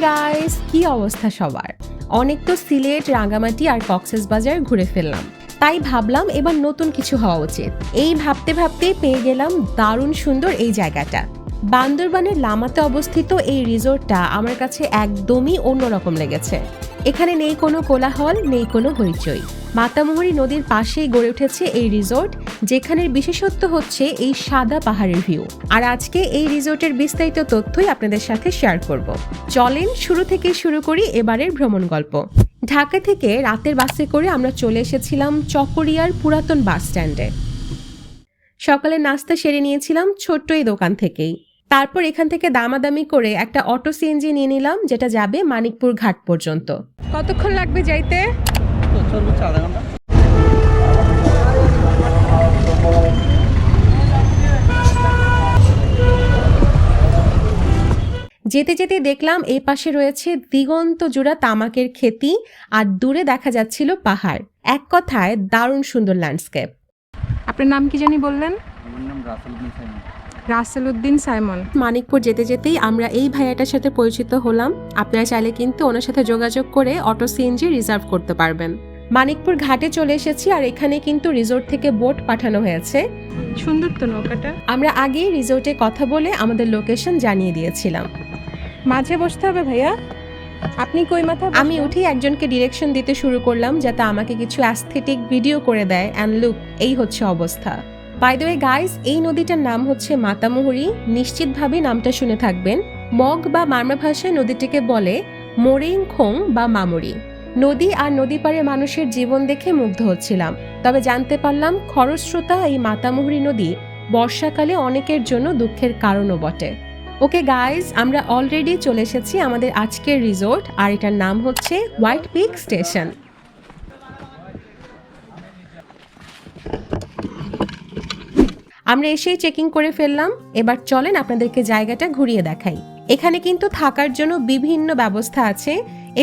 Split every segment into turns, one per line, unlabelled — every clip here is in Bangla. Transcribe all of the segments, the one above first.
গাইস, কি অবস্থা সবার? অনেক তো সিলেট, রাঙ্গামাটি আর কক্সবাজার ঘুরে ফেললাম, তাই ভাবলাম এবার নতুন কিছু হওয়া উচিত। এই ভাবতে ভাবতেই পেয়ে গেলাম দারুণ সুন্দর এই জায়গাটা। বান্দরবানের লামাতে অবস্থিত এই রিসোর্টটা আমার কাছে একদমই অন্যরকম লেগেছে। এখানে নেই কোনো কোলাহল, নেই কোনো হইচই। মাতামুহুরী নদীর পাশেই গড়ে উঠেছে এই রিসোর্ট, যেখানের বিশেষত্ব হচ্ছে এই সাদা পাহাড়ের ভিউ। আর আজকে এই রিসোর্টের বিস্তারিত তথ্যই আপনাদের সাথে শেয়ার করব। চলেন শুরু থেকে শুরু করি এবারের ভ্রমণ গল্প। ঢাকা থেকে রাতের বাসে করে আমরা চলে এসেছিলাম চকরিয়ার পুরাতন বাস স্ট্যান্ডে। সকালে নাস্তা সেরে নিয়েছিলাম ছোট্ট এই দোকান থেকেই। তারপর এখান থেকে দামাদামি করে একটা অটো সিএনজি নিয়ে নিলাম, যেটা যাবে মানিকপুর ঘাট পর্যন্ত। কতক্ষণ লাগবে যাইতে? যেতে যেতে দেখলাম এই পাশে রয়েছে দিগন্ত জোড়া তামাকের ক্ষেতি, আর দূরে দেখা যাচ্ছিল পাহাড়। এক কথায় দারুণ সুন্দর ল্যান্ডস্কেপ।
আপনার নাম কি জানি বললেন? রাসেল উদ্দিন সাইমন।
মানিকপুর যেতে যেতেই আমরা এই ভাইয়াটার সাথে পরিচিত হলাম। আপনারা চাইলে কিন্তু ওনার সাথে যোগাযোগ করে অটো সিএনজি রিজার্ভ করতে পারবেন। মানিকপুর ঘাটে চলে এসেছি, আর এখানে কিন্তু রিসোর্ট থেকে বোট পাঠানো হয়েছে।
সুন্দর তো নৌকাটা।
আমরা আগেই রিসোর্টে কথা বলে আমাদের লোকেশন জানিয়ে দিয়েছিলাম।
মাঝে বসতে হবে ভাইয়া? আপনি কই মাথা?
আমি উঠেই একজনকে ডিরেকশন দিতে শুরু করলাম, যাতে আমাকে কিছু অ্যাস্থেটিক ভিডিও করে দেয়। অ্যান্ড লুক, এই হচ্ছে অবস্থা। বাই দ্য ওয়ে গাইস, এই নদীটার নাম হচ্ছে মাতামুহুরী। নিশ্চিতভাবে নামটা শুনে থাকবেন। মগ বা মারমা ভাষায় নদীটিকে বলে মোরেইং খোং বা মামুরি। নদী আর নদী পাড়ে মানুষের জীবন দেখে মুগ্ধ হচ্ছিলাম। তবে জানতে পারলাম খরস্রোতা এই মাতামুহুরী নদী বর্ষাকালে অনেকের জন্য দুঃখের কারণও বটে। ওকে গাইজ, আমরা অলরেডি চলে এসেছি আমাদের আজকের রিসোর্ট, আর এটার নাম হচ্ছে হোয়াইট পিক স্টেশন। আমরা এসেই চেকিং করে ফেললাম। এবার চলেন আপনাদেরকে জায়গাটা ঘুরিয়ে দেখাই। এখানে কিন্তু থাকার জন্য বিভিন্ন ব্যবস্থা আছে।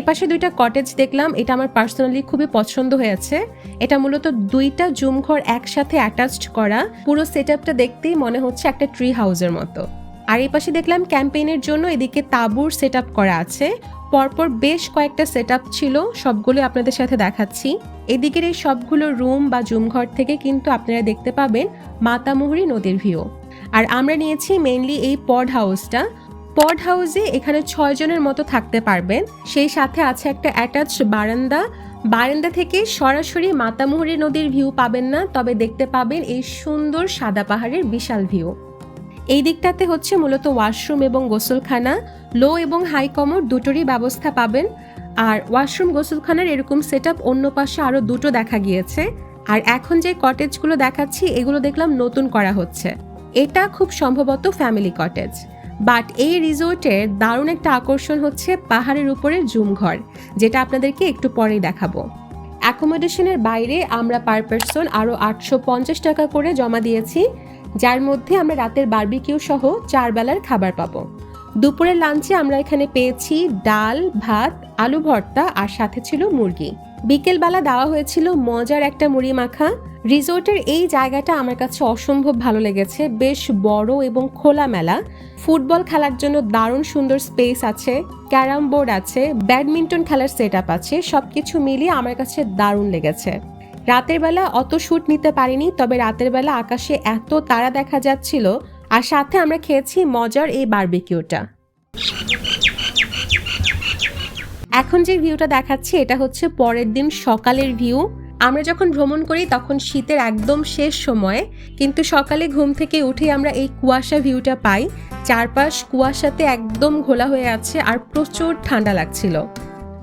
এপাশে দুইটা কটেজ দেখলাম, এটা আমার পার্সোনালি খুবই পছন্দ হয়েছে। এটা মূলত দুইটা জুম ঘর একসাথে অ্যাটাচড করা। পুরো সেটআপটা দেখতেই মনে হচ্ছে একটা ট্রি হাউসের মতো। আর এই পাশে দেখলাম ক্যাম্পেইনের জন্য এদিকে তাঁবুর সেটআপ করা আছে। পরপর বেশ কয়েকটা সেটআপ ছিল, সবগুলো আপনাদের সাথে দেখাচ্ছি। এদিকের এই সবগুলো রুম বা জুমঘর থেকে কিন্তু আপনারা দেখতে পাবেন মাতামুহুরী নদীর ভিউ। আর আমরা নিয়েছি মেইনলি এই পড হাউসটা। পড হাউসে এখানে 6 জনের মতো থাকতে পারবেন। সেই সাথে আছে একটা অ্যাটাচড বারান্দা। বারান্দা থেকে সরাসরি মাতামুহুরী নদীর ভিউ পাবেন না, তবে দেখতে পাবেন এই সুন্দর সাদা পাহাড়ের বিশাল ভিউ। এই দিকটাতে হচ্ছে মূলত ওয়াশরুম এবং গোসলখানা। লো এবং হাই কমোড দুটোরই ব্যবস্থা পাবেন। আর ওয়াশরুম গোসলখানার এরকম সেটআপ অন্য পাশে আরো দুটো দেখা গিয়েছে। আর এখন যে কটেজগুলো দেখাচ্ছি এগুলো দেখলাম নতুন করা হচ্ছে। এটা খুব সম্ভবত ফ্যামিলি কটেজ। বাট এই রিসোর্টের দারুণ একটা আকর্ষণ হচ্ছে পাহাড়ের উপরে জুম ঘর, যেটা আপনাদেরকে একটু পরেই দেখাবো। অ্যাকোমোডেশনের বাইরে আমরা পার পারসন আরো 850 টাকা করে জমা দিয়েছি, যার মধ্যে আমরা রাতের বারবিকিউ সহ 4 বেলার খাবার পাবো। দুপুরের লাঞ্চে আমরা এখানে পেয়েছি ডাল, ভাত, আলু ভর্তা, আর সাথে ছিল মুরগি। বিকেলবেলা দেওয়া হয়েছিল মজার একটা মুড়ি মাখা। রিসোর্টের এই জায়গাটা আমার কাছে অসম্ভব ভালো লেগেছে। বেশ বড় এবং খোলামেলা। ফুটবল খেলার জন্য দারুণ সুন্দর স্পেস আছে, ক্যারাম বোর্ড আছে, ব্যাডমিন্টন খেলার সেটআপ আছে। সবকিছু মিলিয়ে আমার কাছে দারুণ লেগেছে। রাতের বেলা অত শুট নিতে পারিনি, তবে রাতের বেলা আকাশে এত তারা দেখা যাচ্ছিল। আর সাথে আমরা খেয়েছি মজার এই বারবিকিউটা। এখন যে ভিউটা দেখাচ্ছি এটা হচ্ছে পরের দিন সকালের ভিউ। আমরা যখন ভ্রমণ করি তখন শীতের একদম শেষ সময়ে, কিন্তু সকালে ঘুম থেকে উঠে আমরা এই কুয়াশা ভিউটা পাই। চারপাশ কুয়াশাতে একদম ঘোলা হয়ে আছে, আর প্রচুর ঠান্ডা লাগছিল।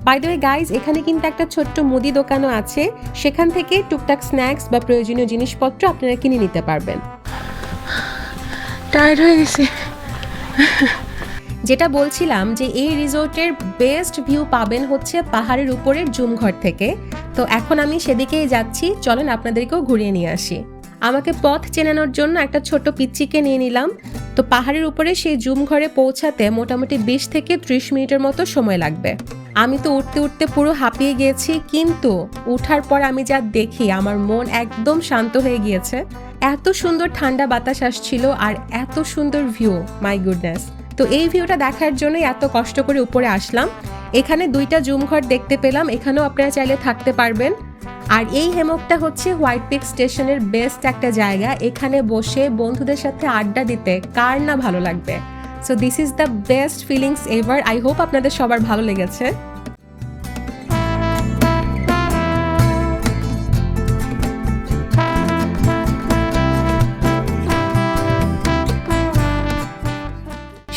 বাই দ্য ওয়ে গাইজ, এখানে কিন্তু একটা ছোট্ট মুদি দোকানও আছে। সেখান থেকে টুকটাক স্ন্যাক্স বা প্রয়োজনীয় জিনিসপত্র আপনারা কিনে নিতে পারবেন।
টায়ার্ড হয়ে গেছে।
যেটা বলছিলাম যে এই রিসোর্টের বেস্ট ভিউ পাবেন হচ্ছে পাহাড়ের উপরের জুমঘর থেকে। তো এখন আমি সেদিকেই যাচ্ছি, চলেন আপনাদেরকেও ঘুরিয়ে নিয়ে আসি। আমাকে পথ চেনানোর জন্য একটা ছোট পিচ্চিকে নিয়ে নিলাম। তো পাহাড়ের উপরে সেই জুমঘরে পৌঁছাতে মোটামুটি 20 থেকে 30 মিনিটের মতো সময় লাগবে। আমি তো উঠতে উঠতে পুরো হাঁপিয়ে গিয়েছি, কিন্তু উঠার পর আমি যা দেখি আমার মন একদম শান্ত হয়ে গিয়েছে। এত সুন্দর ঠান্ডা বাতাস আসছিল, আর এত সুন্দর ভিউ, মাই গুডনেস। তো এই ভিউটা দেখার জন্যই এত কষ্ট করে উপরে আসলাম। এখানে 2টা জুম ঘর দেখতে পেলাম, এখানেও আপনারা চাইলে থাকতে পারবেন। আর এই হেমকটা হচ্ছে হোয়াইট পিক স্টেশনের বেস্ট একটা জায়গা, এখানে বসে বন্ধুদের সাথে আড্ডা দিতে কার না ভালো লাগবে। So this is the best feelings ever. I hope আপনাদের সবার ভালো লেগেছে।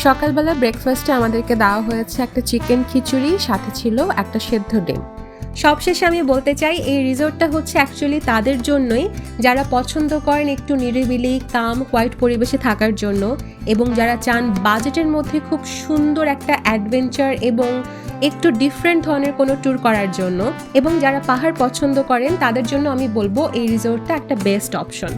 সকালবেলা ব্রেকফাস্টে আমাদেরকে দেওয়া হয়েছে একটা চিকেন খিচুড়ি, সাথে ছিল একটা সেদ্ধ ডিম। সবশেষে আমি বলতে চাই এই রিসোর্টটা হচ্ছে অ্যাকচুয়ালি তাদের জন্যই যারা পছন্দ করেন একটু নিরিবিলি কাম কোয়াইট পরিবেশে থাকার জন্য, এবং যারা চান বাজেটের মধ্যে খুব সুন্দর একটা অ্যাডভেঞ্চার এবং একটু ডিফারেন্ট ধরনের কোনো ট্যুর করার জন্য, এবং যারা পাহাড় পছন্দ করেন তাদের জন্য আমি বলবো এই রিসোর্টটা একটা বেস্ট অপশন।